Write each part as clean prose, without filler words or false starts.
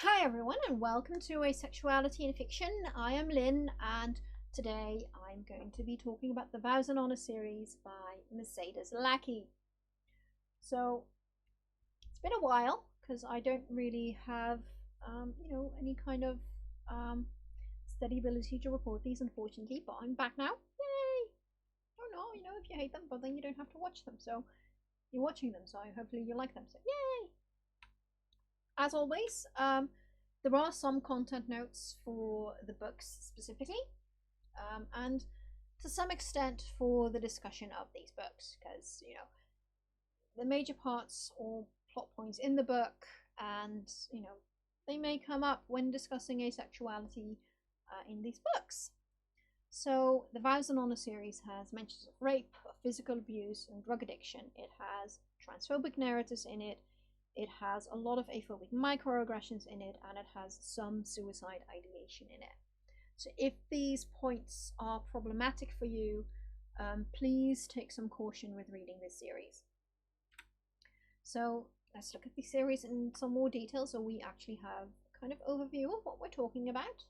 Hi everyone and welcome to Asexuality in Fiction. I am Lynn and today I'm going to be talking about the Vows and Honor series by Mercedes Lackey. So it's been a while because I don't really have any kind of steady ability to record these unfortunately, but I'm back now. Yay! Oh no, if you hate them, but then you don't have to watch them. So you're watching them, so hopefully you like them. So yay! As always, there are some content notes for the books specifically, and to some extent for the discussion of these books, because the major parts or plot points in the book, and they may come up when discussing asexuality in these books. So the Vows and Honor series has mentions of rape, of physical abuse, and drug addiction. It has transphobic narratives in it. It has a lot of aphobic microaggressions in it, and it has some suicide ideation in it. So if these points are problematic for you, please take some caution with reading this series. So let's look at the series in some more detail so we actually have a kind of overview of what we're talking about.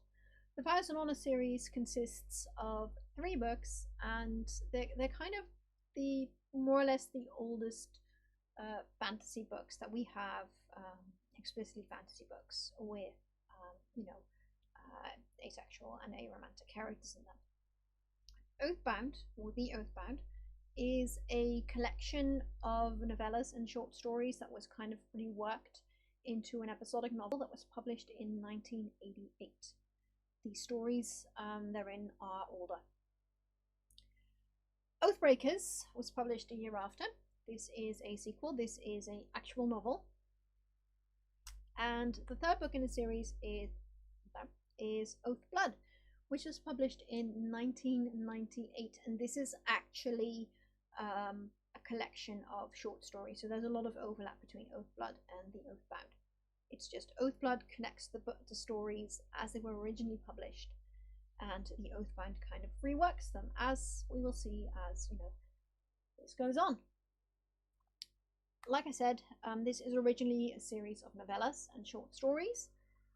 The Vows and Honor series consists of 3 books, and they're kind of the more or less the oldest fantasy books that we have, explicitly fantasy books with asexual and aromantic characters in them. Oathbound, or The Oathbound, is a collection of novellas and short stories that was kind of reworked into an episodic novel that was published in 1988. The stories therein are older. Oathbreakers was published a year after. This is a sequel. This is an actual novel. And the 3rd book in the series is Oathblood, which was published in 1998. And this is actually a collection of short stories. So there's a lot of overlap between Oathblood and the Oathbound. It's just Oathblood connects the stories as they were originally published, and the Oathbound kind of reworks them, as we will see as this goes on. Like I said, this is originally a series of novellas and short stories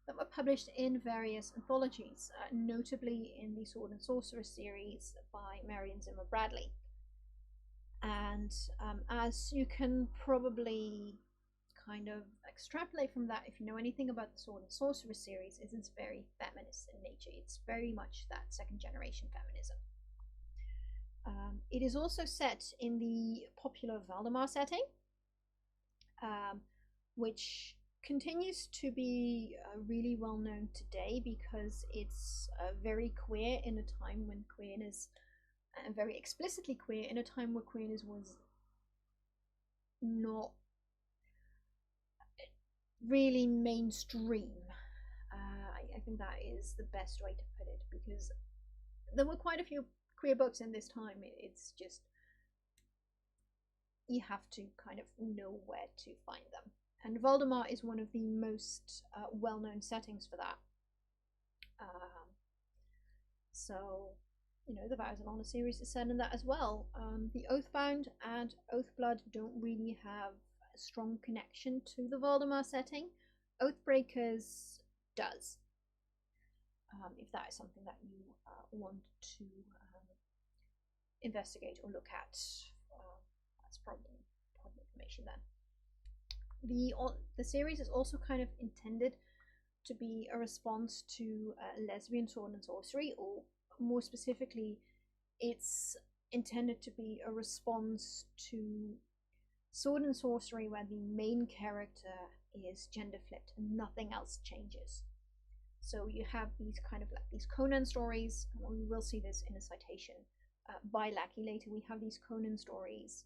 that were published in various anthologies, notably in the Sword and Sorcerer series by Marion Zimmer Bradley. And as you can probably kind of extrapolate from that, if you know anything about the Sword and Sorcerer series, is it's very feminist in nature. It's very much that 2nd generation feminism. It is also set in the popular Valdemar setting, which continues to be really well known today because it's very queer in a time when queerness, and very explicitly queer in a time where queerness was not really mainstream. I think that is the best way to put it, because there were quite a few queer books in this time. It's just you have to kind of know where to find them, and Voldemort is one of the most well-known settings for that. So the Vows and Honor series is set in that as well. The Oathbound and Oathblood don't really have a strong connection to the Voldemort setting. Oathbreakers does. If that is something that you want to investigate or look at, that's probably information then. The series is also kind of intended to be a response to lesbian sword and sorcery, or more specifically, it's intended to be a response to sword and sorcery where the main character is gender flipped and nothing else changes. So you have these kind of like these Conan stories, and we will see this in a citation by Lackey later. We have these Conan stories,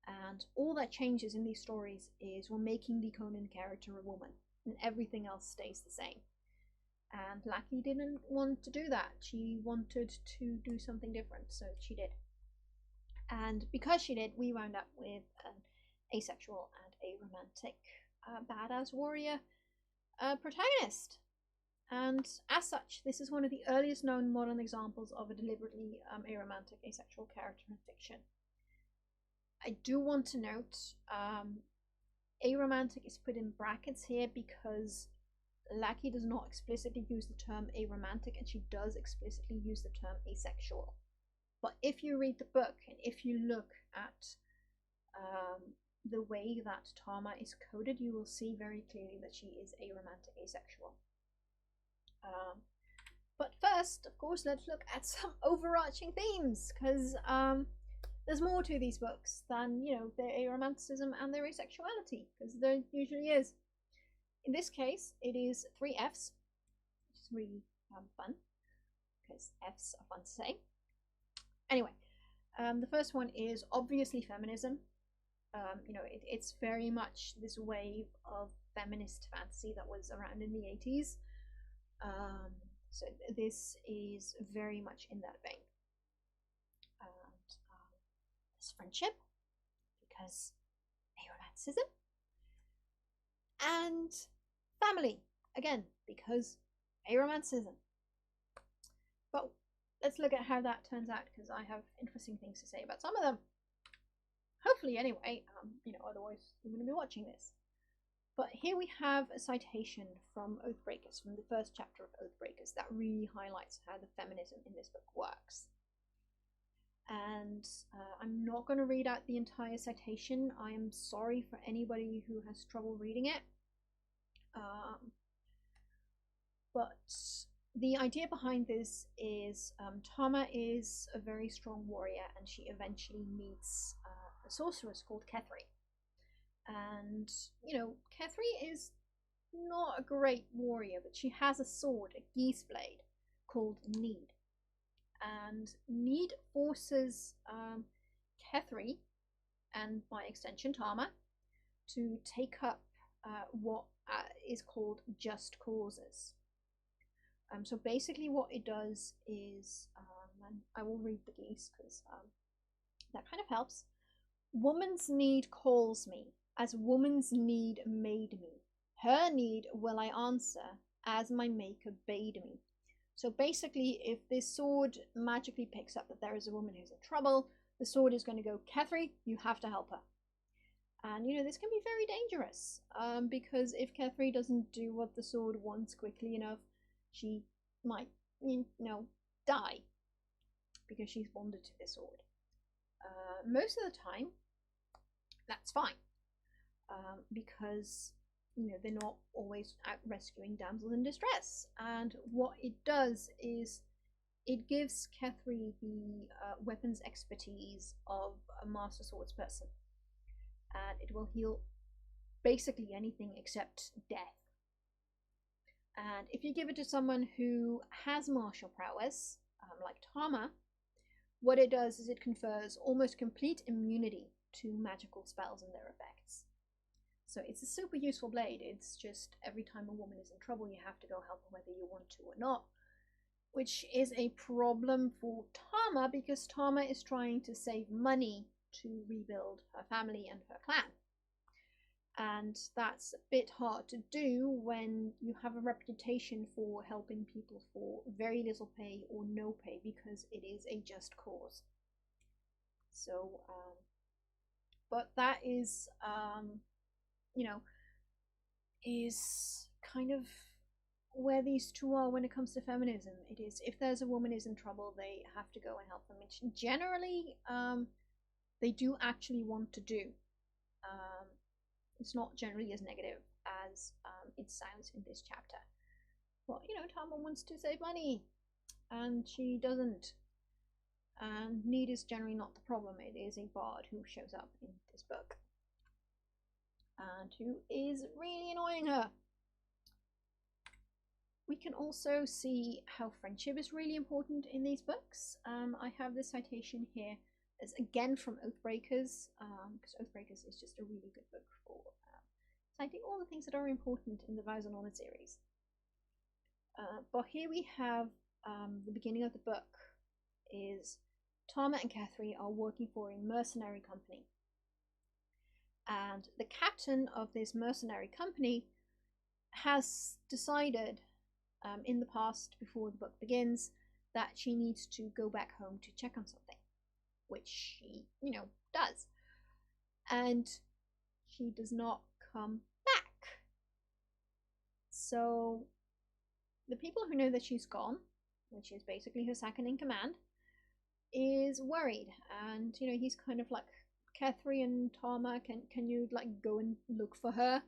and all that changes in these stories is we're making the Conan character a woman, and everything else stays the same. And Lackey didn't want to do that. She wanted to do something different, so she did. And because she did, we wound up with an asexual and aromantic badass warrior protagonist. And as such, this is one of the earliest known modern examples of a deliberately aromantic asexual character in fiction. I do want to note aromantic is put in brackets here because Lackey does not explicitly use the term aromantic, and she does explicitly use the term asexual. But if you read the book and if you look at the way that Tarma is coded, you will see very clearly that she is aromantic asexual. But first, of course, let's look at some overarching themes, because there's more to these books than, you know, their aromanticism and their asexuality, because there usually is. In this case, it is 3 Fs, which is really fun, because Fs are fun to say. Anyway, the first one is obviously feminism. You know, it's very much this wave of feminist fantasy that was around in the 80s. So this is very much in that vein. And there's friendship, because aromanticism. And family, again, because aromanticism. But let's look at how that turns out, because I have interesting things to say about some of them. Hopefully, anyway, you know, otherwise you wouldn't be watching this. But here we have a citation from Oathbreakers, from the first chapter of Oathbreakers, that really highlights how the feminism in this book works. And I'm not going to read out the entire citation. I am sorry for anybody who has trouble reading it. But the idea behind this is Tarma is a very strong warrior, and she eventually meets a sorceress called Kethry. And, you know, Kethry is not a great warrior, but she has a sword, a geese blade, called Need. And Need forces Kethry, and by extension Tarma, to take up what is called just causes. So basically what it does is, and I will read the geese because that kind of helps. Woman's need calls me, as woman's need made me. Her need will I answer, as my maker bade me. So basically, if this sword magically picks up that there is a woman who's in trouble, the sword is going to go, Kethry, you have to help her. And, you know, this can be very dangerous, because if Kethry doesn't do what the sword wants quickly enough, she might, you know, die, because she's bonded to this sword. Most of the time, that's fine, because, you know, they're not always out rescuing damsels in distress. And what it does is it gives Kethry the weapons expertise of a master swordsperson, and it will heal basically anything except death. And if you give it to someone who has martial prowess, like Tarma, what it does is it confers almost complete immunity to magical spells and their effects. So it's a super useful blade. It's just every time a woman is in trouble, you have to go help her whether you want to or not, which is a problem for Tarma, because Tarma is trying to save money to rebuild her family and her clan. And that's a bit hard to do when you have a reputation for helping people for very little pay or no pay, because it is a just cause. So, but that is, you know, is kind of where these two are when it comes to feminism. It is, if there's a woman who's in trouble, they have to go and help them, which generally they do actually want to do. It's not generally as negative as it sounds in this chapter. But, you know, Tarma wants to save money, and she doesn't. And need is generally not the problem. It is a bard who shows up in this book, and who is really annoying her. We can also see how friendship is really important in these books. I have this citation here, as again from Oathbreakers, because Oathbreakers is just a really good book for citing all the things that are important in the Vows and Honor series. But here we have the beginning of the book is Tarma and Kethry are working for a mercenary company. And the captain of this mercenary company has decided in the past, before the book begins, that she needs to go back home to check on something, which she, you know, does. And she does not come back. So the people who know that she's gone, which is basically her second in command, is worried, and he's kind of like, Kethry and Tarma, can you like go and look for her?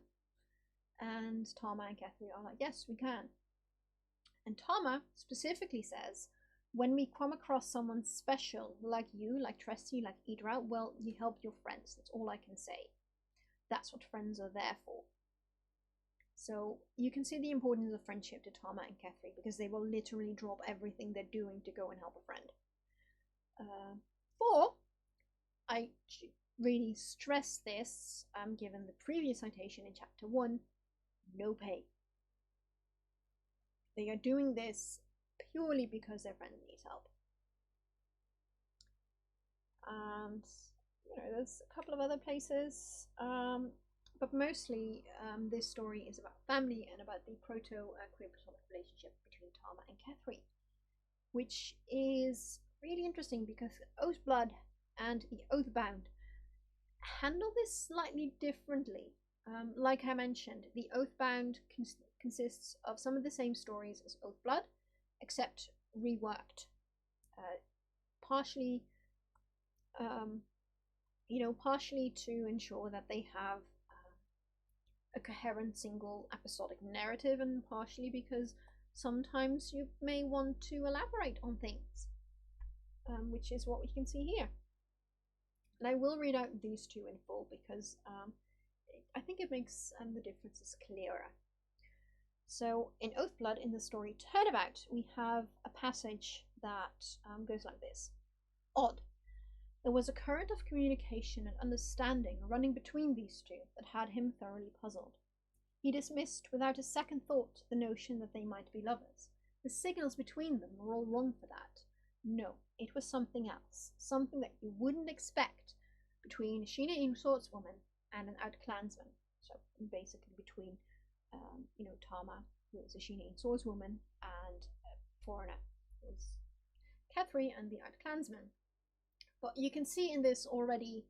And Tarma and Kethry are like, yes, we can. And Tarma specifically says, when we come across someone special like you, like Tressie, like Idra, well, you help your friends. That's all I can say. That's what friends are there for. So you can see the importance of friendship to Tarma and Kethry, because they will literally drop everything they're doing to go and help a friend. 4, I really stress this, given the previous citation in chapter 1, no pay. They are doing this purely because their friend needs help. And there's a couple of other places, but mostly this story is about family and about the proto-queer-platonic relationship between Tarma and Kethry, which is really interesting because Oathblood and the Oathbound handle this slightly differently. Like I mentioned, the Oathbound consists of some of the same stories as Oathblood, except reworked, partially to ensure that they have a coherent single episodic narrative, and partially because sometimes you may want to elaborate on things, which is what we can see here. And I will read out these two in full because I think it makes the differences clearer. So in Oathblood, in the story Turnabout, we have a passage that goes like this. Odd. There was a current of communication and understanding running between these two that had him thoroughly puzzled. He dismissed without a second thought the notion that they might be lovers. The signals between them were all wrong for that. No, it was something else, something that you wouldn't expect between a Sheenain swordswoman and an outclansman. So basically between, Tarma, who is a Sheenain swordswoman, and a foreigner, who is Kethry, and the outclansman. But you can see in this already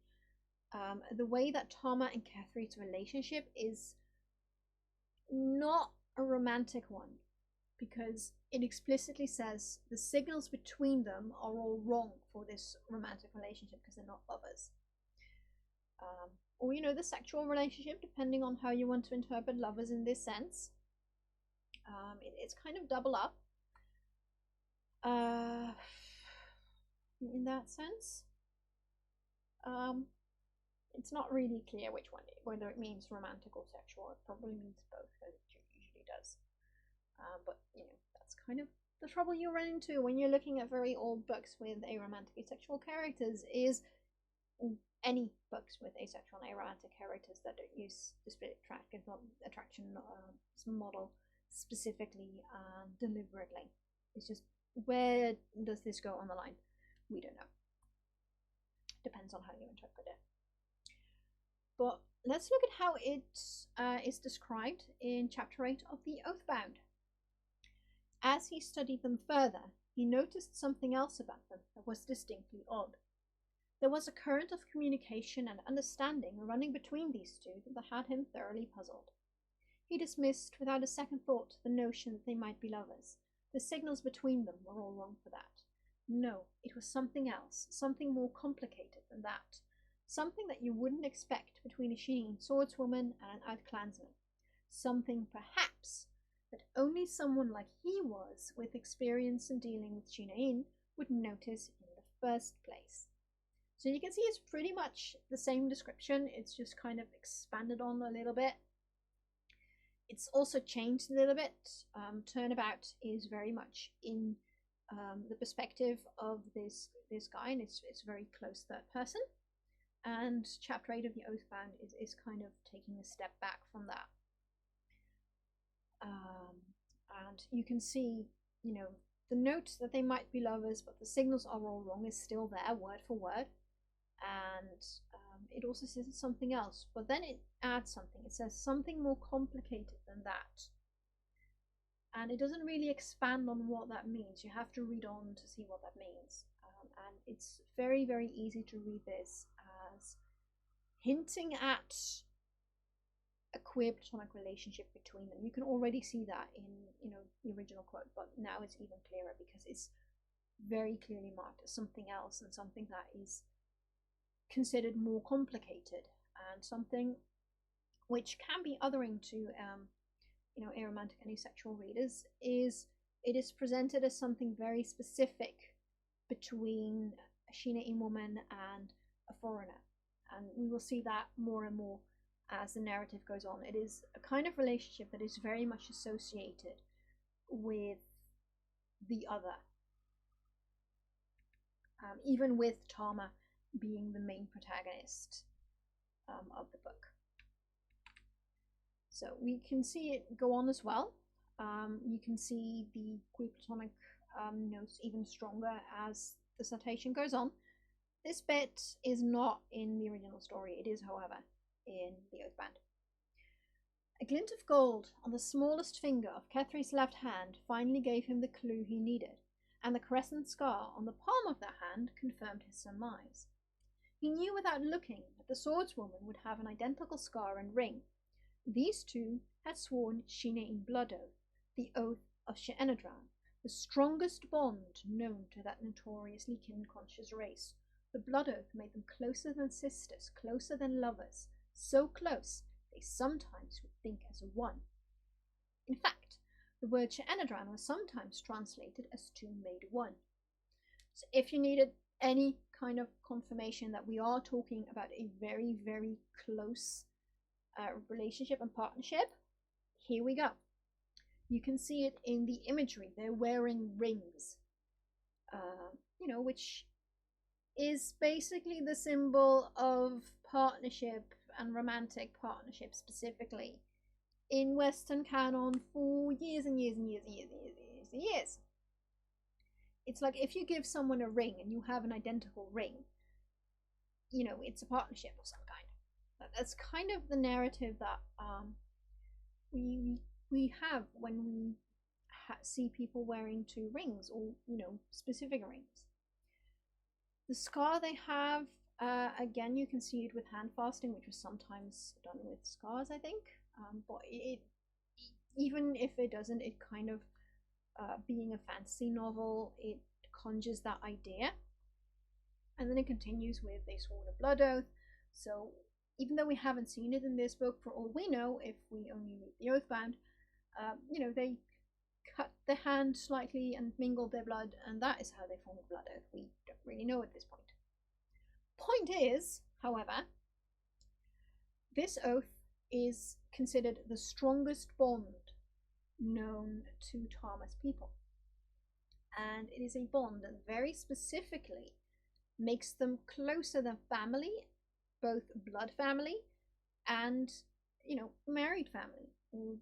the way that Tarma and Kethry's relationship is not a romantic one, because it explicitly says the signals between them are all wrong for this romantic relationship because they're not lovers. Or the sexual relationship, depending on how you want to interpret lovers in this sense. It's kind of double up in that sense. It's not really clear which one, whether it means romantic or sexual. It probably means both, as it usually does. But that's kind of the trouble you run into when you're looking at very old books with aromantic asexual characters, is any books with asexual and aromantic characters that don't use the spirit attraction model specifically and deliberately. It's just, where does this go on the line? We don't know. Depends on how you interpret it. But let's look at how it is described in chapter 8 of the Oathbound. As he studied them further, he noticed something else about them that was distinctly odd. There was a current of communication and understanding running between these two that had him thoroughly puzzled. He dismissed without a second thought the notion that they might be lovers. The signals between them were all wrong for that. No, it was something else, something more complicated than that. Something that you wouldn't expect between a Sheenain swordswoman and an outclansman. Something, perhaps, that only someone like he was, with experience in dealing with Sheenain, would notice in the first place. So you can see it's pretty much the same description, it's just kind of expanded on a little bit. It's also changed a little bit. Turnabout is very much in the perspective of this guy, and it's very close third person. And chapter 8 of the Oathbound is kind of taking a step back from that. And you can see, the note that they might be lovers, but the signals are all wrong is still there, word for word. And it also says something else, but then it adds something. It says something more complicated than that. And it doesn't really expand on what that means. You have to read on to see what that means. And it's very, very easy to read this as hinting at a queer platonic relationship between them. You can already see that in, the original quote, but now it's even clearer because it's very clearly marked as something else and something that is considered more complicated and something which can be othering to aromantic and asexual readers. Is it is presented as something very specific between a Shina-in woman and a foreigner, and we will see that more and more as the narrative goes on. It is a kind of relationship that is very much associated with the other, even with Tarma being the main protagonist of the book. So we can see it go on as well. You can see the queer platonic notes even stronger as the citation goes on. This bit is not in the original story. It is, however, in the Oathbound. A glint of gold on the smallest finger of Kethry's left hand finally gave him the clue he needed, and the crescent scar on the palm of that hand confirmed his surmise. He knew without looking that the swordswoman would have an identical scar and ring. These two had sworn Shina-in blood oath, the oath of She'enadran, the strongest bond known to that notoriously kin-conscious race. The blood oath made them closer than sisters, closer than lovers, so close they sometimes would think as one. In fact, the word She'enadran was sometimes translated as two made one. So if you needed any kind of confirmation that we are talking about a very, very close relationship and partnership, here we go. You can see it in the imagery. They're wearing rings, which is basically the symbol of partnership and romantic partnership specifically in Western canon for years and years and years and years and years and years and years. It's like if you give someone a ring and you have an identical ring, it's a partnership of some kind. That's kind of the narrative that we have when we see people wearing two rings, or specific rings. The scar they have, again, you can see it with hand fasting, which was sometimes done with scars, I think. But even if it doesn't, it kind of, being a fantasy novel, it conjures that idea. And then it continues with they swore a blood oath. So even though we haven't seen it in this book, for all we know, if we only read the Oathbound, they cut the hand slightly and mingled their blood, and that is how they form a blood oath. We don't really know at this point. Point is, however, this oath is considered the strongest bond known to Tarma's people. And it is a bond that very specifically makes them closer than family, both blood family and, married family, or,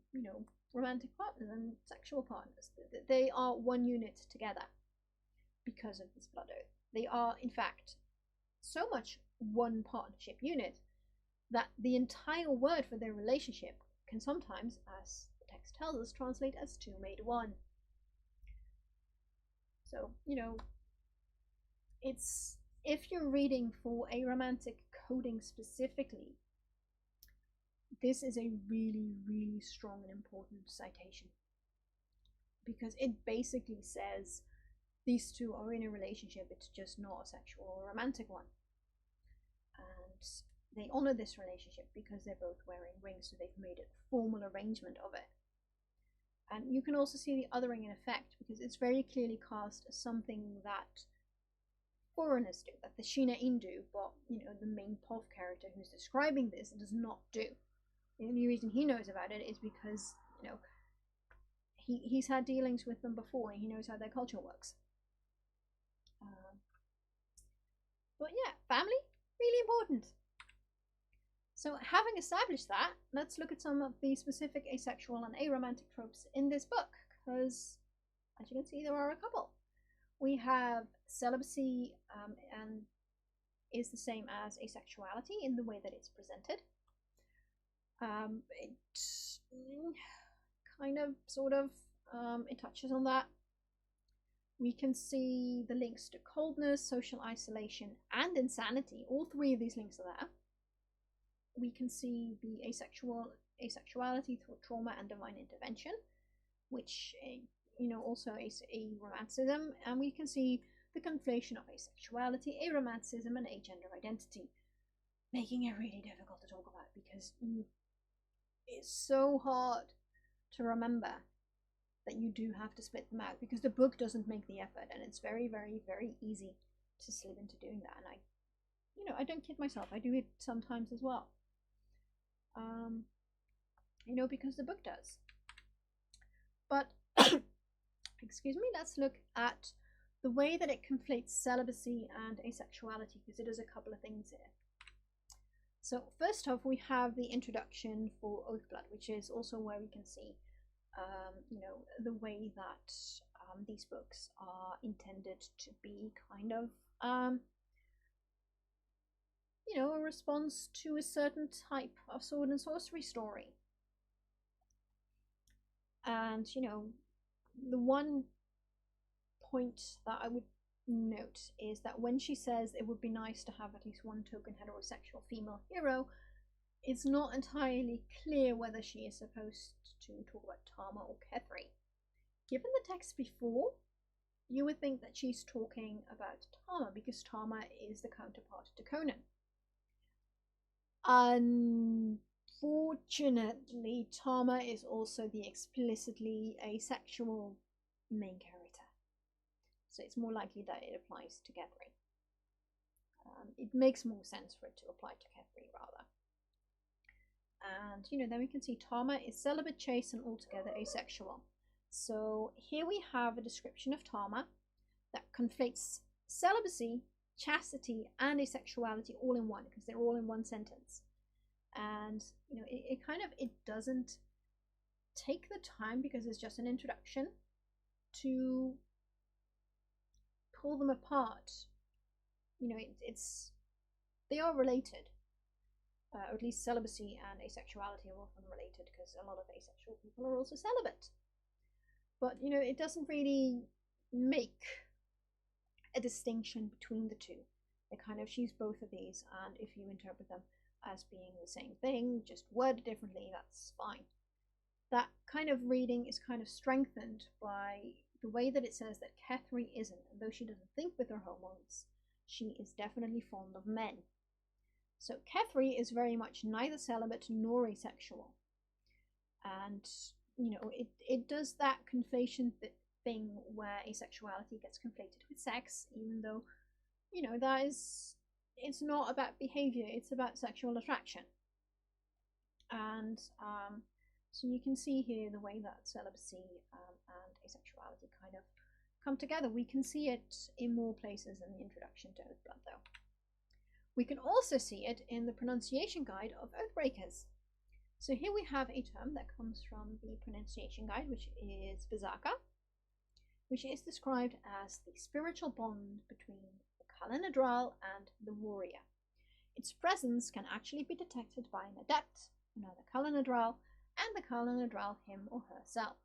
romantic partners and sexual partners. They are one unit together because of this blood oath. They are, in fact, so much one partnership unit that the entire word for their relationship can sometimes, as the text tells us, translate as two made one. So, it's, if you're reading for aromantic coding specifically, this is a really, really strong and important citation, because it basically says these two are in a relationship, it's just not a sexual or romantic one. And they honor this relationship because they're both wearing rings, so they've made a formal arrangement of it. And you can also see the othering in effect, because it's very clearly cast as something that foreigners do, that the Shina-in do, but, the main POV character who's describing this does not do. The only reason he knows about it is because, he's had dealings with them before and he knows how their culture works. But yeah, family, really important. So having established that, let's look at some of the specific asexual and aromantic tropes in this book, because as you can see, there are a couple. We have celibacy and is the same as asexuality in the way that it's presented. It kind of, sort of, it touches on that. We can see the links to coldness, social isolation, and insanity. All three of these links are there. We can see the asexual asexuality through trauma and divine intervention, which also is aromanticism, and we can see the conflation of asexuality, aromanticism, and agender identity, making it really difficult to talk about because it's so hard to remember that you do have to split them out, because the book doesn't make the effort, and it's very, very, very easy to slip into doing that. And I don't kid myself, I do it sometimes as well, because the book does. But excuse me, let's look at the way that it conflates celibacy and asexuality, because it does a couple of things here. So first off, we have the introduction for Oathblood, which is also where we can see the way that these books are intended to be kind of a response to a certain type of sword and sorcery story. And the one point that I would note is that when she says it would be nice to have at least one token heterosexual female hero, it's not entirely clear whether she is supposed to talk about Tarma or Kethry. Given the text before, you would think that she's talking about Tarma, because Tarma is the counterpart to Conan. Unfortunately, Tarma is also the explicitly asexual main character, so it's more likely that it applies to Kethry. It makes more sense for it to apply to Kethry, rather. And then we can see Tarma is celibate, chaste, and altogether asexual. So here we have a description of Tarma that conflates celibacy, chastity, and asexuality all in one, because they're all in one sentence. And it doesn't take the time, because it's just an introduction, to pull them apart. They are related. Or at least celibacy and asexuality are often related, because a lot of asexual people are also celibate. But it doesn't really make a distinction between the two. She's both of these, and if you interpret them as being the same thing, just worded differently, that's fine. That kind of reading is kind of strengthened by the way that it says that Kethry isn't, and though she doesn't think with her hormones, she is definitely fond of men. So Kethry is very much neither celibate nor asexual. And, it does that conflation thing where asexuality gets conflated with sex, even though, it's not about behavior, it's about sexual attraction. And so you can see here the way that celibacy and asexuality kind of come together. We can see it in more places in the introduction to Oathblood, though. We can also see it in the pronunciation guide of Oathbreakers. So here we have a term that comes from the pronunciation guide, which is Berserker, which is described as the spiritual bond between the Kalanadral and the warrior. Its presence can actually be detected by an adept, another Kalanadral, and the Kalanadral him or herself.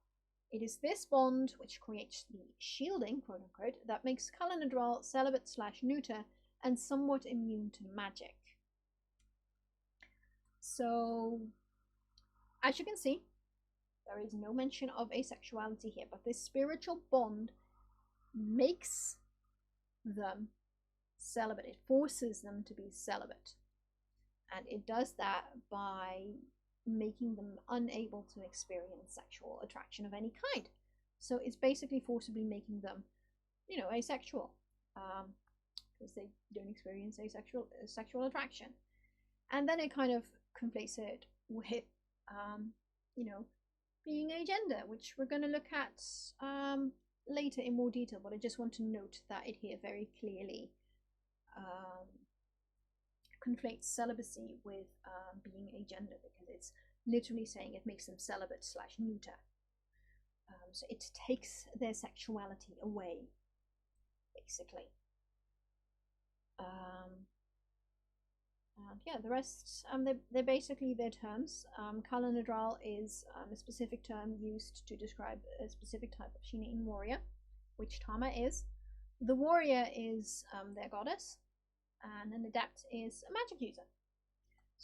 It is this bond which creates the shielding, quote unquote, that makes Kalanadral celibate/neuter and somewhat immune to magic. So, as you can see, there is no mention of asexuality here, but this spiritual bond makes them celibate. It forces them to be celibate. And it does that by making them unable to experience sexual attraction of any kind. So it's basically forcibly making them, asexual. Because they don't experience sexual attraction. And then it kind of conflates it with, being agender, which we're going to look at later in more detail, but I just want to note that it here very clearly conflates celibacy with being agender, because it's literally saying it makes them celibate/neuter. So it takes their sexuality away, basically. And yeah, the rest, they're basically their terms. Kalanadral is a specific term used to describe a specific type of Sheenain warrior, which Tarma is. The warrior is their goddess, and an adept is a magic user.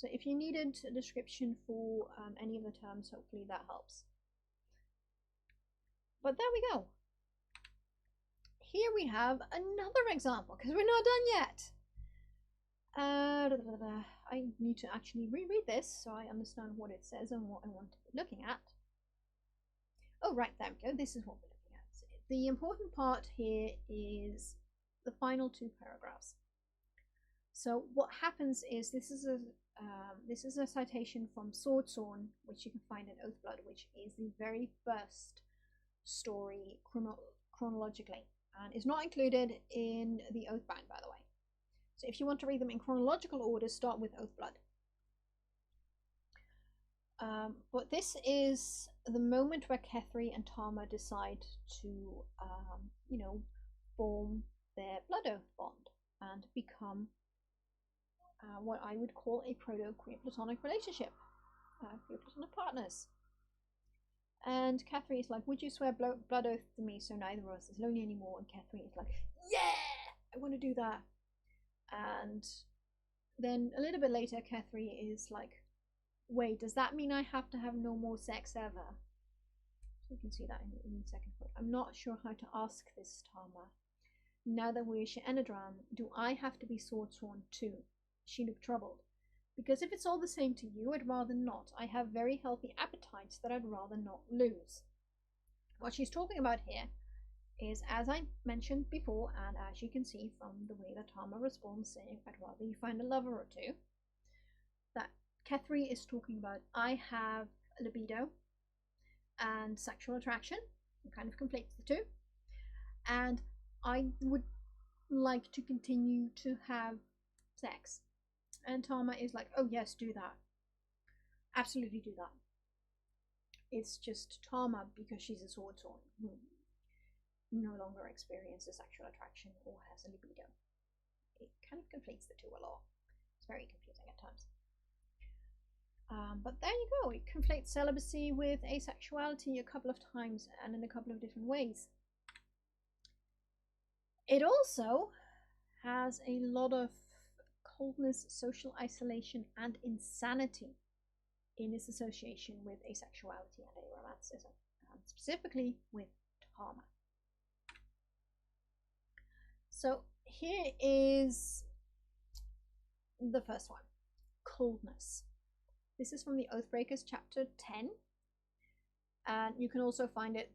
So if you needed a description for any of the terms, hopefully that helps. But there we go. Here we have another example, because we're not done yet. I need to actually reread this so I understand what it says and what I want to be looking at. Oh, right, there we go. This is what we're looking at. So the important part here is the final 2 paragraphs. So what happens is this is a citation from Swordsworn, which you can find in Oathblood, which is the very first story chronologically, and is not included in the Oathbound, by the way. So if you want to read them in chronological order, start with Oathblood. But this is the moment where Kethry and Tarma decide to, form their blood oath bond and become what I would call a proto-queer platonic relationship, queer platonic partners. And Kethry is like, would you swear blood oath to me so neither of us is lonely anymore? And Kethry is like, yeah, I want to do that. And then a little bit later, Kethry is like, wait, does that mean I have to have no more sex ever? You can see that in the second quote. I'm not sure how to ask this, Tarma. Now that we're She'enedran, do I have to be swordsworn too? She looked troubled. Because if it's all the same to you, I'd rather not. I have very healthy appetites that I'd rather not lose. What she's talking about here is, as I mentioned before, and as you can see from the way that Tarma responds, saying, I'd rather you find a lover or two, that Kethry is talking about, I have libido and sexual attraction, it kind of conflates the two, and I would like to continue to have sex. And Tarma is like, oh yes, do that. Absolutely do that. It's just Tarma, because she's a swordsworn, who no longer experiences sexual attraction or has a libido. It kind of conflates the two a lot. It's very confusing at times. But there you go. It conflates celibacy with asexuality a couple of times and in a couple of different ways. It also has a lot of coldness, social isolation, and insanity in its association with asexuality and aromanticism, and specifically with Tarma. So here is the first one, coldness. This is from the Oathbreakers, chapter 10, and you can also find it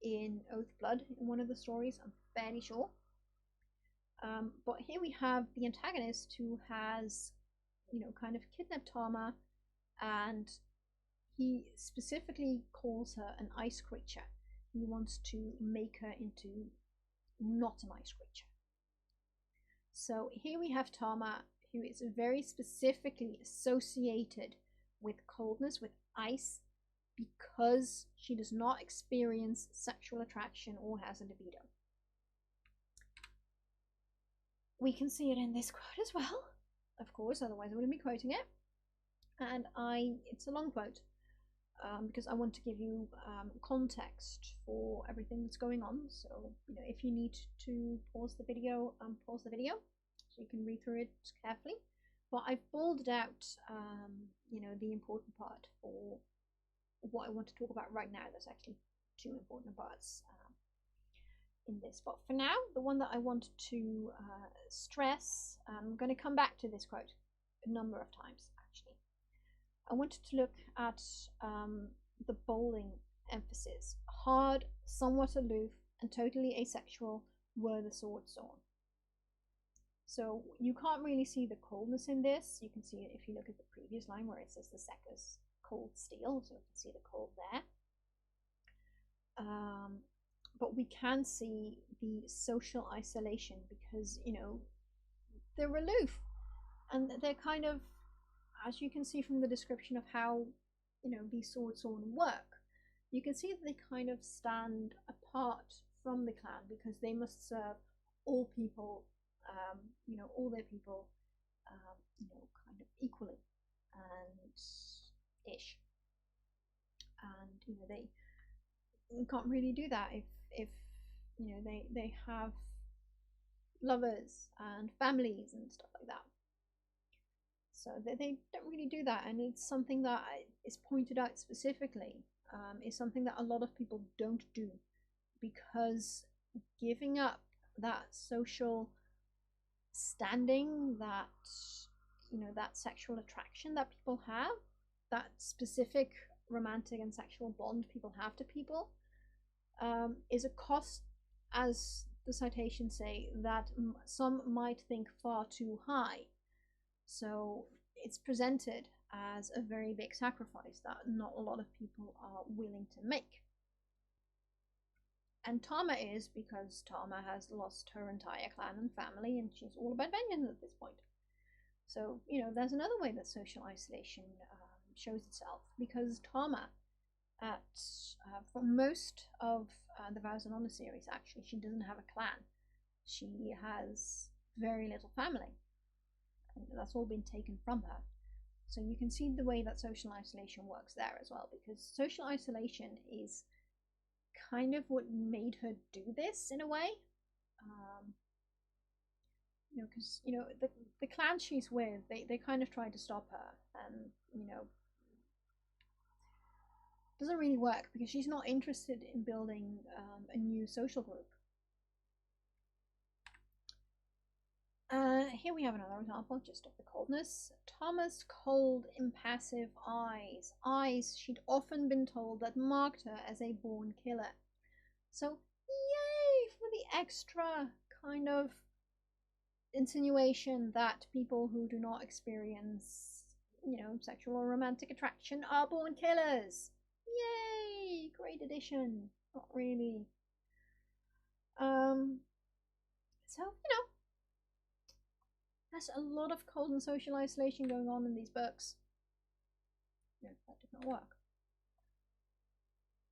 in Oathblood in one of the stories, I'm fairly sure. But here we have the antagonist who has, kind of kidnapped Tarma, and he specifically calls her an ice creature. He wants to make her into not an ice creature. So here we have Tarma, who is very specifically associated with coldness, with ice, because she does not experience sexual attraction or has a libido. We can see it in this quote as well, of course, otherwise I wouldn't be quoting it. And it's a long quote, because I want to give you context for everything that's going on. So, if you need to pause the video, so you can read through it carefully. But I've bolded out, the important part for what I want to talk about right now. There's actually 2 important parts in this. But for now, the one that I want to stress, I'm going to come back to this quote a number of times, actually. I wanted to look at the bowling emphasis. Hard, somewhat aloof, and totally asexual were the swordsworn. So you can't really see the coldness in this. You can see it if you look at the previous line where it says the Seckers cold steel, so you can see the cold there. But we can see the social isolation because, they're aloof, and they're kind of, as you can see from the description of how, these swordsworn work, you can see that they kind of stand apart from the clan because they must serve all people, all their people, kind of equally and ish. And, they can't really do that if they have lovers and families and stuff like that. So they don't really do that, and it's something that is pointed out specifically. Is something that a lot of people don't do, because giving up that social standing, that that sexual attraction that people have, that specific romantic and sexual bond people have to people, is a cost, as the citations say, that some might think far too high. So it's presented as a very big sacrifice that not a lot of people are willing to make. And Tarma is, because Tarma has lost her entire clan and family, and she's all about vengeance at this point. So, there's another way that social isolation shows itself, because Tarma, for most of the Vows and Honor series, actually, she doesn't have a clan. She has very little family. And that's all been taken from her. So you can see the way that social isolation works there as well, because social isolation is kind of what made her do this in a way. Because the clan she's with, they kind of try to stop her, and doesn't really work, because she's not interested in building a new social group. Here we have another example just of the coldness. Tarma's cold, impassive eyes. Eyes she'd often been told that marked her as a born killer. So, yay for the extra kind of insinuation that people who do not experience, sexual or romantic attraction are born killers. Yay! Great addition. Not really. So, there's a lot of cold and social isolation going on in these books. No, that did not work.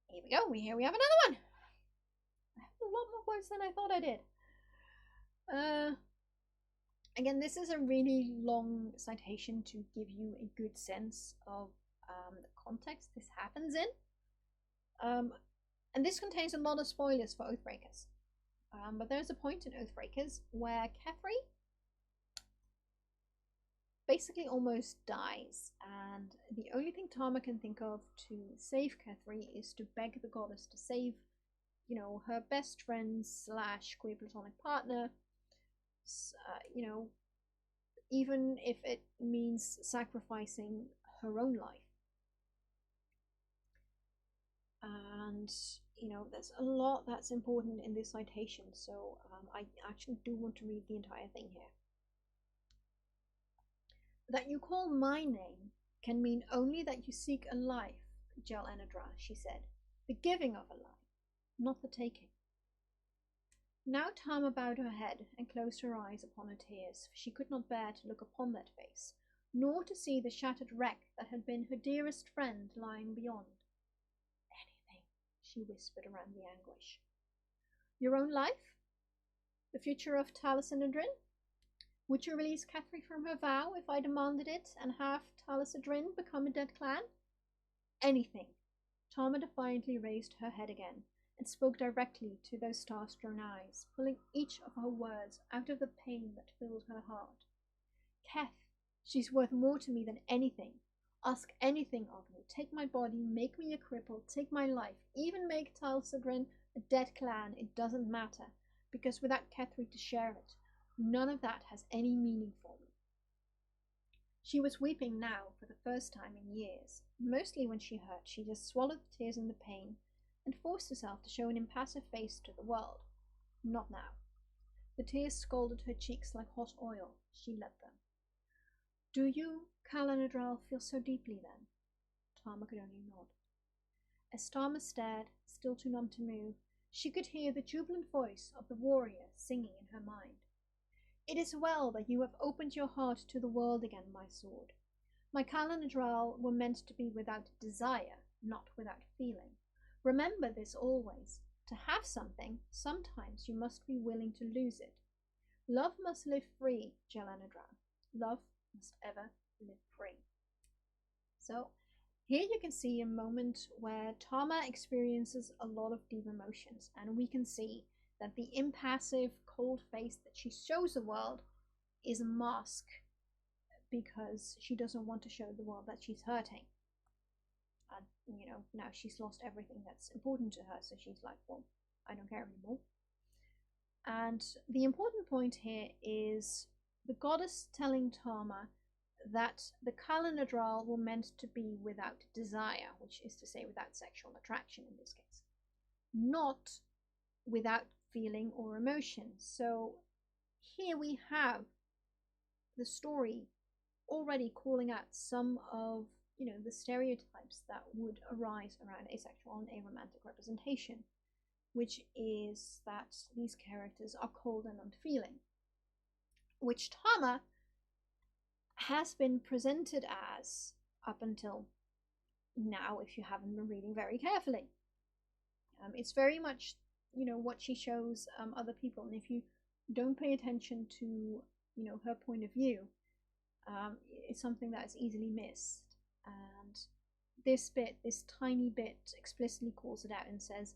Here we go. Here we have another one. I have a lot more words than I thought I did. Again, this is a really long citation to give you a good sense of the context this happens in. And this contains a lot of spoilers for Oathbreakers. But there's a point in Oathbreakers where Kethry basically almost dies, and the only thing Tarma can think of to save Kethry is to beg the goddess to save, her best friend / queer platonic partner, even if it means sacrificing her own life. And there's a lot that's important in this citation, so I actually do want to read the entire thing here. That you call my name can mean only that you seek a life, Jel Enedra, she said. The giving of a life, not the taking. Now Tarma bowed her head and closed her eyes upon her tears, for she could not bear to look upon that face, nor to see the shattered wreck that had been her dearest friend lying beyond. Anything, she whispered around the anguish. Your own life? The future of Talis and Adrin? Would you release Kethry from her vow if I demanded it, and have Talis Adrin become a dead clan? Anything. Tarma defiantly raised her head again, and spoke directly to those star-strewn eyes, pulling each of her words out of the pain that filled her heart. Keth, she's worth more to me than anything. Ask anything of me. Take my body, make me a cripple, take my life, even make Talis Adrin a dead clan, it doesn't matter, because without Kethry to share it, none of that has any meaning for me. She was weeping now for the first time in years. Mostly when she hurt, she just swallowed the tears and the pain and forced herself to show an impassive face to the world. Not now. The tears scalded her cheeks like hot oil. She let them. Do you, Calanadral, feel so deeply then? Tarma could only nod. As Tarma stared, still too numb to move, she could hear the jubilant voice of the warrior singing in her mind. It is well that you have opened your heart to the world again, my sword. My Calanadral were meant to be without desire, not without feeling. Remember this always. To have something, sometimes you must be willing to lose it. Love must live free, Jelanadra. Love must ever live free. So, here you can see a moment where Tarma experiences a lot of deep emotions, and we can see that the impassive, cold face that she shows the world is a mask, because she doesn't want to show the world that she's hurting. And, you know, now she's lost everything that's important to her, so she's like, well, I don't care anymore. And the important point here is the goddess telling Tarma that the Kalanadral were meant to be without desire, which is to say without sexual attraction in this case, not without feeling or emotion. So here we have the story already calling out some of, you know, the stereotypes that would arise around asexual and aromantic representation, which is that these characters are cold and unfeeling, which Tarma has been presented as up until now, if you haven't been reading very carefully. It's very much, you know, what she shows other people, and if you don't pay attention to, you know, her point of view, it's something that is easily missed. And this bit, this tiny bit, explicitly calls it out and says,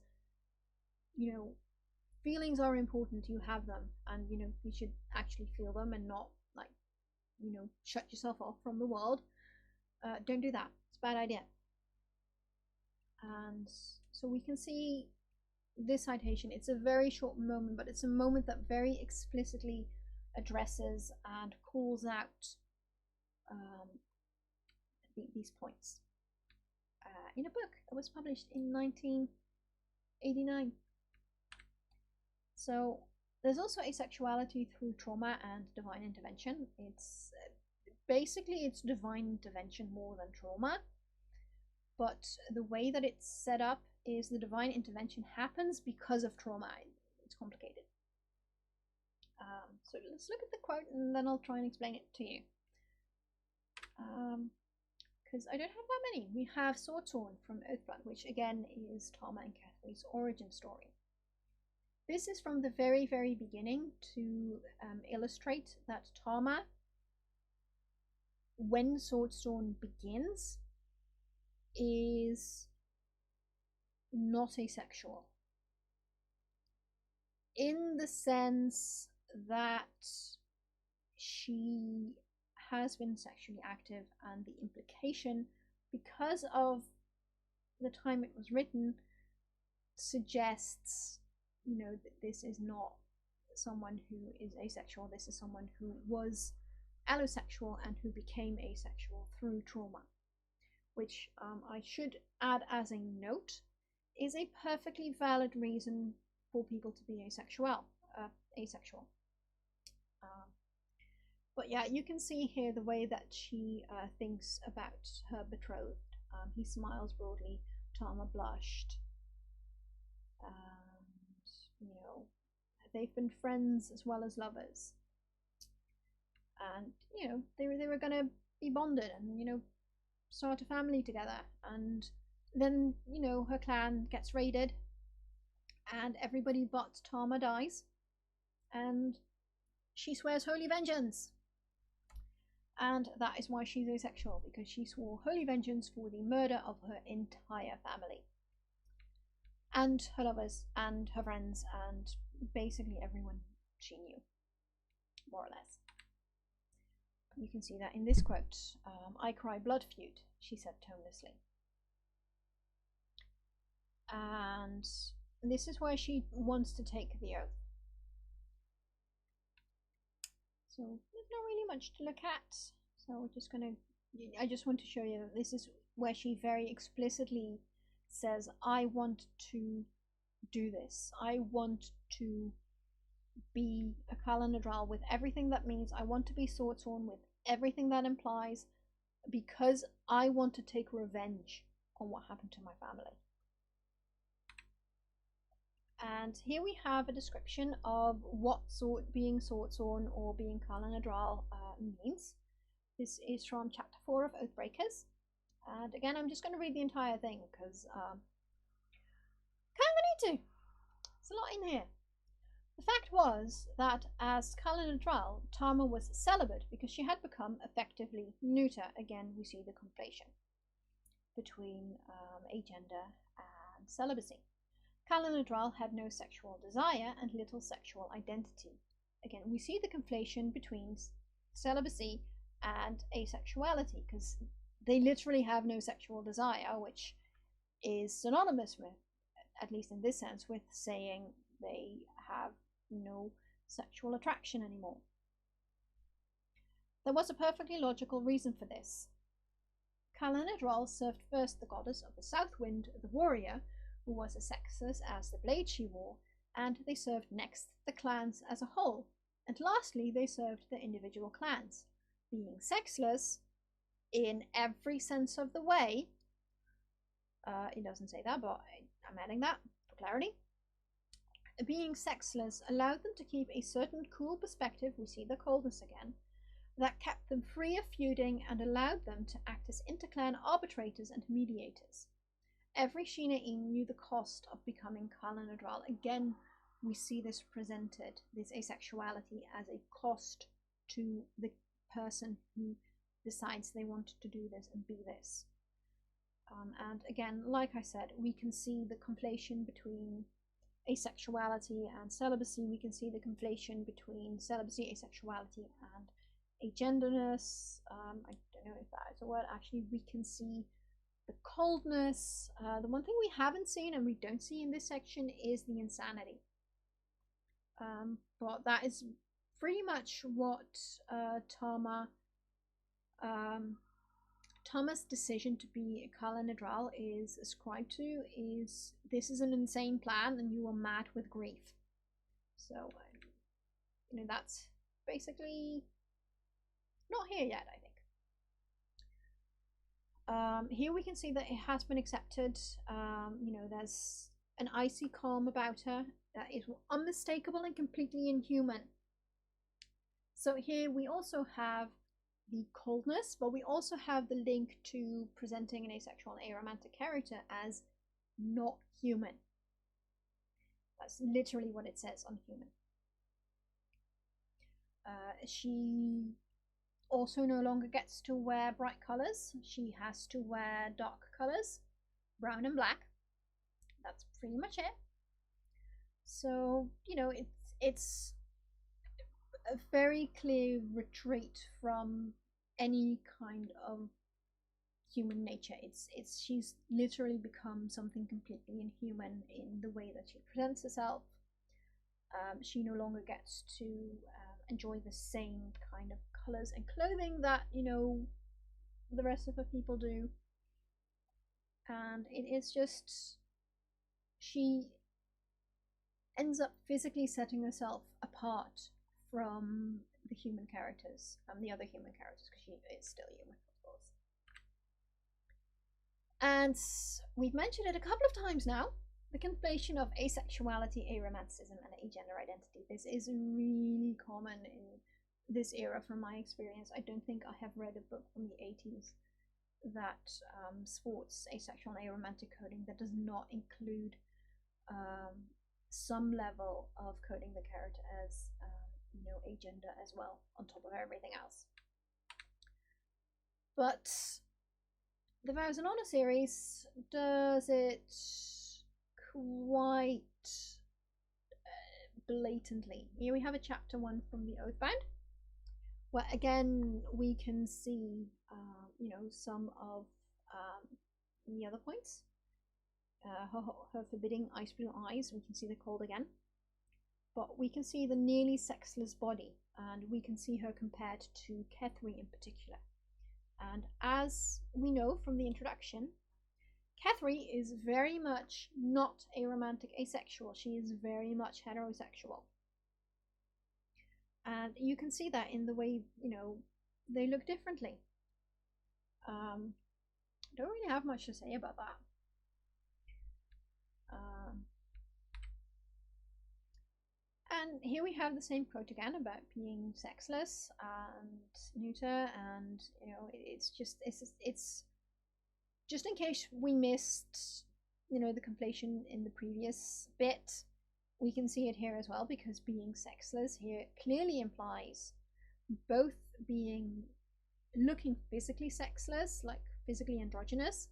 you know, feelings are important, you have them, and, you know, you should actually feel them and not, like, you know, shut yourself off from the world. Don't do that. It's a bad idea. And so we can see this citation. It's a very short moment, but it's a moment that very explicitly addresses and calls out these points in a book that was published in 1989. So there's also asexuality through trauma and divine intervention. It's basically it's divine intervention more than trauma, but the way that it's set up is the divine intervention happens because of trauma. It's complicated. So let's look at the quote and then I'll try and explain it to you. Because I don't have that many. We have Swordsworn from Oathblood, which again is Tarma and Kethry's origin story. This is from the very, very beginning to illustrate that Tarma, when Swordsworn begins, is not asexual. In the sense that she has been sexually active, and the implication, because of the time it was written, suggests, you know, that this is not someone who is asexual. This is someone who was allosexual and who became asexual through trauma, which I should add as a note is a perfectly valid reason for people to be asexual. But yeah, you can see here the way that she thinks about her betrothed. He smiles broadly. Tarma blushed. And, you know, they've been friends as well as lovers. And, you know, they were going to be bonded and, you know, start a family together. And then, you know, her clan gets raided and everybody but Tarma dies. And she swears holy vengeance. And that is why she's asexual, because she swore holy vengeance for the murder of her entire family. And her lovers, and her friends, and basically everyone she knew, more or less. You can see that in this quote. I cry blood feud, she said tonelessly. And this is where she wants to take the oath. So there's not really much to look at. So we're just gonna, I just want to show you that this is where she very explicitly says, I want to do this. I want to be a Kalanadral with everything that means. I want to be Swordsworn with everything that implies, because I want to take revenge on what happened to my family. And here we have a description of what being Swordsworn or being Kalanadral means. This is from chapter 4 of Oathbreakers. And again, I'm just going to read the entire thing because kind of need to. There's a lot in here. The fact was that as Kalanadral, Tarma was celibate because she had become effectively neuter. Again, we see the conflation between agender and celibacy. Kalanadral had no sexual desire and little sexual identity. Again, we see the conflation between celibacy and asexuality, because they literally have no sexual desire, which is synonymous with, at least in this sense, with saying they have no sexual attraction anymore. There was a perfectly logical reason for this. Calanidral served first the goddess of the south wind, the warrior, who was as sexless as the blade she wore, and they served next the clans as a whole, and lastly they served the individual clans. Being sexless in every sense of the way, it doesn't say that, but I'm adding that for clarity. Being sexless allowed them to keep a certain cool perspective, we see the coldness again, that kept them free of feuding and allowed them to act as interclan arbitrators and mediators. Every Shinain knew the cost of becoming Calanidral. Again, we see this presented, this asexuality, as a cost to the person who decides they want to do this and be this. And again, like I said, we can see the conflation between asexuality and celibacy. We can see the conflation between celibacy, asexuality, and agenderness. I don't know if that is a word. Actually, we can see the coldness. The one thing we haven't seen and we don't see in this section is the insanity. But that is pretty much what Tarma's decision to be a Calanidral is ascribed to, is this is an insane plan and you are mad with grief. So, you know, that's basically not here yet, I think. Here we can see that it has been accepted. You know, there's an icy calm about her that is unmistakable and completely inhuman. So here we also have the coldness, but we also have the link to presenting an asexual and aromantic character as not human. That's literally what it says on human. She also no longer gets to wear bright colors. She has to wear dark colors, brown and black. That's pretty much it. So, you know, it's a very clear retreat from any kind of human nature. She's literally become something completely inhuman in the way that she presents herself. She no longer gets to enjoy the same kind of colors and clothing that, you know, the rest of the people do. And it is just, she ends up physically setting herself apart from the human characters, the other human characters, because she is still human, of course. And we've mentioned it a couple of times now, the conflation of asexuality, aromanticism, and agender identity. This is really common in this era from my experience. I don't think I have read a book from the 80s that sports asexual and aromantic coding that does not include some level of coding the character as you know, agender as well, on top of everything else. But the Vows and Honor series does it quite blatantly. Here we have a chapter 1 from the Oathbound, where again we can see you know, some of the other points. Her forbidding ice blue eyes, we can see the cold again. But we can see the nearly sexless body, and we can see her compared to Kethry in particular. And as we know from the introduction, Kethry is very much not aromantic asexual. She is very much heterosexual. And you can see that in the way, you know, they look differently. Don't really have much to say about that. And here we have the same quote again about being sexless and neuter, and you know, it's just in case we missed, you know, the conflation in the previous bit, we can see it here as well, because being sexless here clearly implies both being looking physically sexless, like physically androgynous,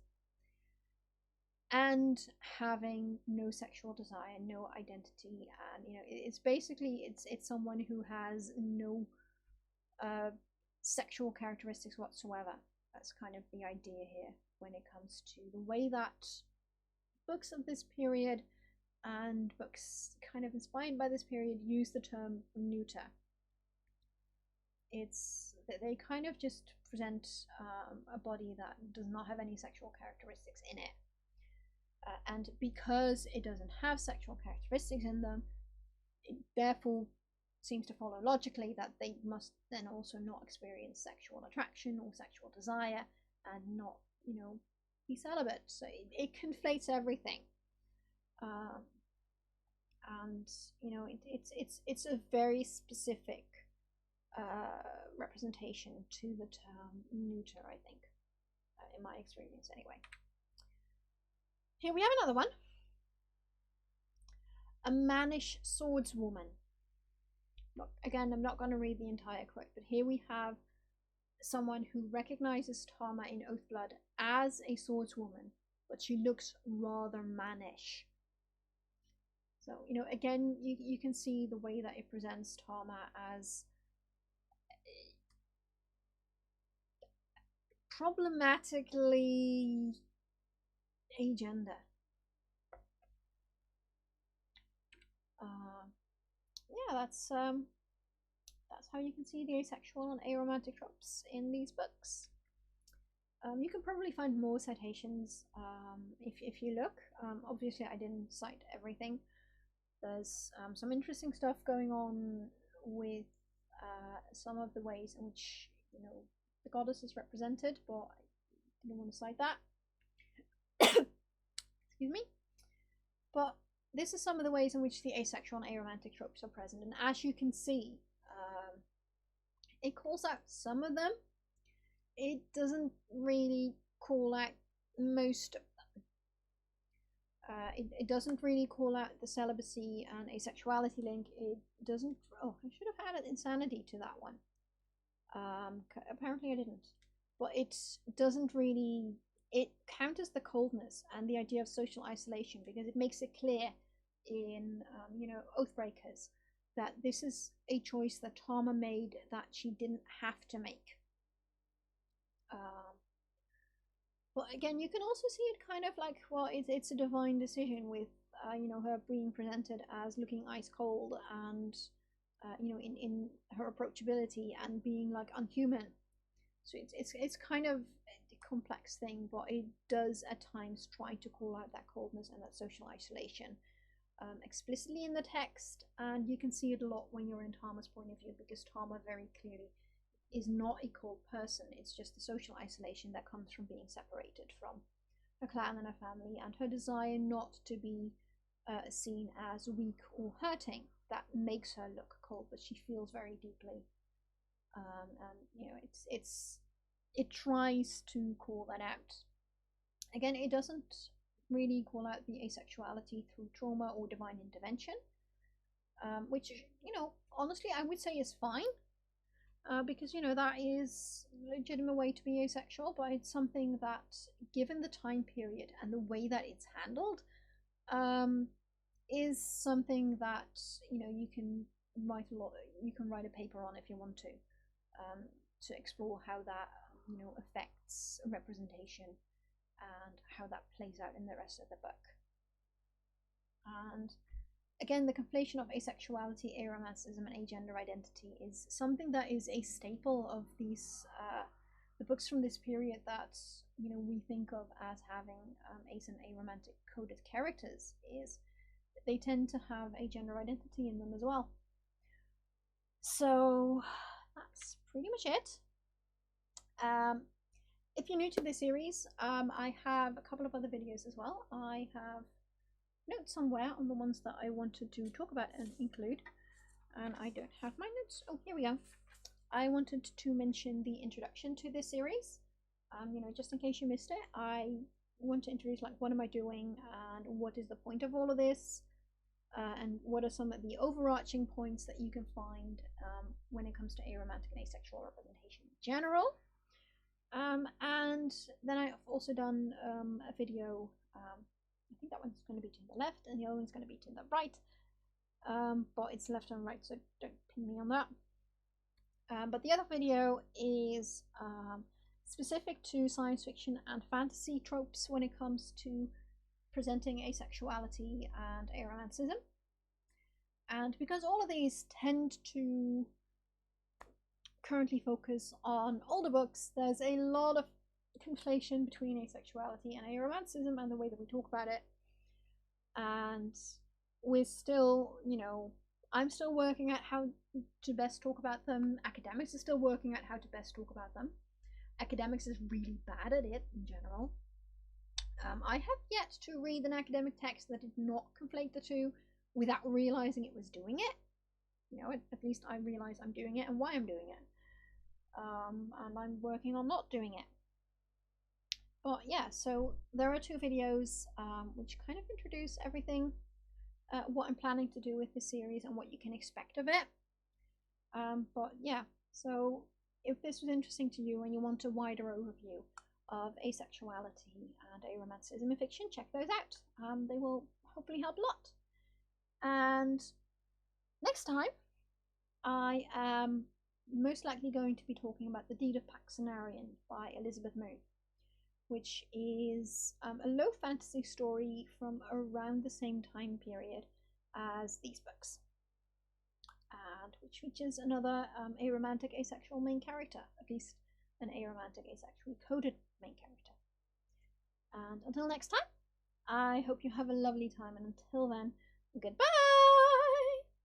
and having no sexual desire, no identity. And you know, it's basically it's someone who has no sexual characteristics whatsoever. That's kind of the idea here when it comes to the way that books of this period and books kind of inspired by this period use the term neuter. It's that they kind of just present a body that does not have any sexual characteristics in it. And because it doesn't have sexual characteristics in them, it therefore seems to follow logically that they must then also not experience sexual attraction or sexual desire and not, be celibate. So it conflates everything. And it's a very specific representation to the term neuter, I think, in my experience anyway. Here we have another one. A mannish swordswoman. Look, again, I'm not going to read the entire quote, but here we have someone who recognizes Tarma in Oathblood as a swordswoman, but she looks rather mannish. So, again, you can see the way that it presents Tarma as problematically agender. Yeah, that's how you can see the asexual and aromantic tropes in these books. You can probably find more citations if you look. Obviously, I didn't cite everything. There's some interesting stuff going on with some of the ways in which the goddess is represented, but I didn't want to cite that. Excuse me. But this is some of the ways in which the asexual and aromantic tropes are present, and as you can see, it calls out some of them. It doesn't really call out most of them. It doesn't really call out the celibacy and asexuality link. It doesn't. Oh, I should have added insanity to that one. Apparently I didn't. But it doesn't really. It counters the coldness and the idea of social isolation, because it makes it clear in Oathbreakers that this is a choice that Tarma made that she didn't have to make. But again, you can also see it kind of like, well, it's a divine decision with her being presented as looking ice cold and in her approachability and being like unhuman. So it's kind of a complex thing, but it does at times try to call out that coldness and that social isolation explicitly in the text, and you can see it a lot when you're in Tarma's point of view, because Tarma very clearly is not a cold person. It's just the social isolation that comes from being separated from her clan and her family, and her desire not to be seen as weak or hurting that makes her look cold, but she feels very deeply. And it tries to call that out. Again, it doesn't really call out the asexuality through trauma or divine intervention, which honestly I would say is fine, because that is a legitimate way to be asexual, but it's something that, given the time period and the way that it's handled, is something that you can write a paper on if you want to explore how that affects representation and how that plays out in the rest of the book. And again, the conflation of asexuality, aromanticism, and agender identity is something that is a staple of these the books from this period that we think of as having ace and aromantic coded characters. Is they tend to have agender identity in them as well. So that's pretty much it. If you're new to this series, I have a couple of other videos as well. I have notes somewhere on the ones that I wanted to talk about and include, and I don't have my notes. Oh, here we go. I wanted to mention the introduction to this series. Just in case you missed it, I want to introduce like, what am I doing and what is the point of all of this, and what are some of the overarching points that you can find when it comes to aromantic and asexual representation in general. And then I've also done a video, I think that one's going to be to the left and the other one's going to be to the right, but it's left and right, so don't pin me on that. But the other video is specific to science fiction and fantasy tropes when it comes to presenting asexuality and aromanticism. And because all of these tend to currently focus on older books, there's a lot of conflation between asexuality and aromanticism and the way that we talk about it. And we're still, I'm still working out how to best talk about them. Academics are still working out how to best talk about them. Academics is really bad at it in general. I have yet to read an academic text that did not conflate the two without realizing it was doing it. At least I realize I'm doing it and why I'm doing it. And I'm working on not doing it. But yeah, so there are 2 videos which kind of introduce everything, what I'm planning to do with this series and what you can expect of it. But yeah, so if this was interesting to you and you want a wider overview of asexuality and aromanticism in fiction, check those out. They will hopefully help a lot. And next time, I am most likely going to be talking about The Deed of Paxenarian by Elizabeth Moon, which is a low fantasy story from around the same time period as these books, and which features another aromantic asexual main character, at least an aromantic asexually coded main character. And until next time, I hope you have a lovely time, and until then, goodbye!